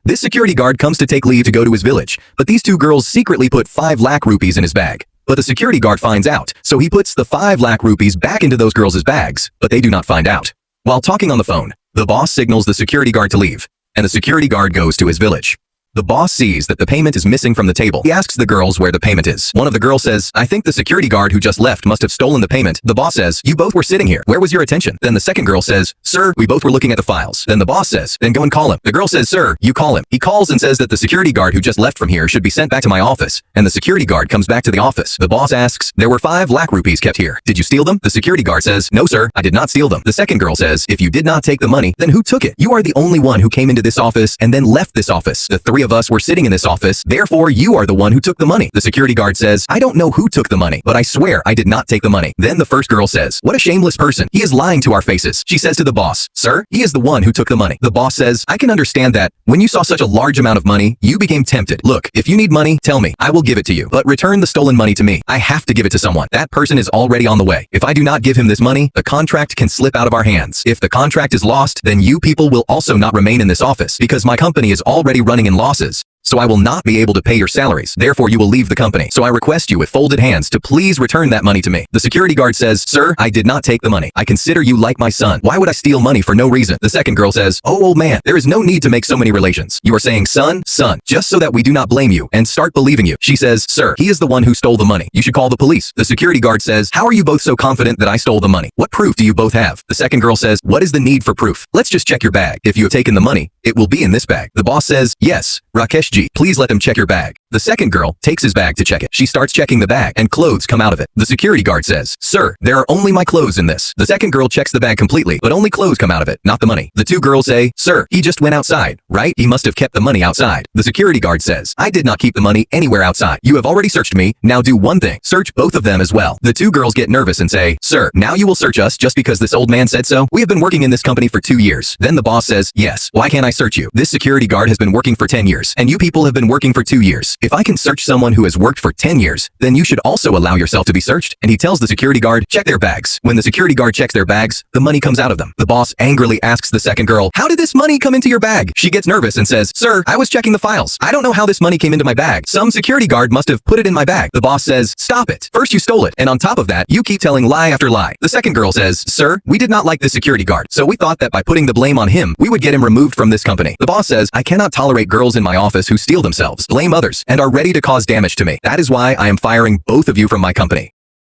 This security guard comes to take leave to go to his village, but these two girls secretly put 5 lakh rupees in his bag. But the security guard finds out, so he puts the 5 lakh rupees back into those girls' bags, but they do not find out. While talking on the phone, the boss signals the security guard to leave, and the security guard goes to his village. The boss sees that the payment is missing from the table. He asks the girls where the payment is. One of the girls says, "I think the security guard who just left must have stolen the payment." The boss says, "You both were sitting here. Where was your attention?" Then the second girl says, "Sir, we both were looking at the files." Then the boss says, "Then go and call him." The girl says, "Sir, you call him." He calls and says that the security guard who just left from here should be sent back to my office. And the security guard comes back to the office. The boss asks, "There were 5 lakh rupees kept here. Did you steal them?" The security guard says, "No, sir, I did not steal them." The second girl says, "If you did not take the money, then who took it? You are the only one who came into this office and then left this office. The 3 of us were sitting in this office, therefore you are the one who took the money." The security guard says, "I don't know who took the money, but I swear I did not take the money." Then the first girl says, "What a shameless person. He is lying to our faces." She says to the boss, "Sir, he is the one who took the money." The boss says, "I can understand that. When you saw such a large amount of money, you became tempted. Look, if you need money, tell me. I will give it to you. But return the stolen money to me. I have to give it to someone. That person is already on the way. If I do not give him this money, the contract can slip out of our hands. If the contract is lost, then you people will also not remain in this office because my company is already running in losses. So I will not be able to pay your salaries. Therefore, you will leave the company. So I request you with folded hands to please return that money to me." The security guard says, "Sir, I did not take the money. I consider you like my son. Why would I steal money for no reason?" The second girl says, "Oh, old man, there is no need to make so many relations. You are saying son, son, just so that we do not blame you and start believing you." She says, "Sir, he is the one who stole the money. You should call the police." The security guard says, "How are you both so confident that I stole the money? What proof do you both have?" The second girl says, "What is the need for proof? Let's just check your bag. If you have taken the money, it will be in this bag." The boss says, "Yes, Rakesh ji, please let them check your bag." The second girl takes his bag to check it. She starts checking the bag and clothes come out of it. The security guard says, "Sir, there are only my clothes in this." The second girl checks the bag completely, but only clothes come out of it, not the money. The two girls say, "Sir, he just went outside, right? He must have kept the money outside." The security guard says, "I did not keep the money anywhere outside. You have already searched me. Now do one thing. Search both of them as well." The two girls get nervous and say, "Sir, now you will search us just because this old man said so? We have been working in this company for 2 years." Then the boss says, "Yes, why can't I search you? This security guard has been working for 10 years, and you people have been working for 2 years. If I can search someone who has worked for 10 years, then you should also allow yourself to be searched." And he tells the security guard, "Check their bags." When the security guard checks their bags, the money comes out of them. The boss angrily asks the second girl, "How did this money come into your bag?" She gets nervous and says, "Sir, I was checking the files. I don't know how this money came into my bag. Some security guard must have put it in my bag." The boss says, "Stop it. First you stole it, and on top of that, you keep telling lie after lie." The second girl says, "Sir, we did not like this security guard, so we thought that by putting the blame on him, we would get him removed from this company." The boss says, "I cannot tolerate girls in my office who steal themselves, blame others, and are ready to cause damage to me. That is why I am firing both of you from my company."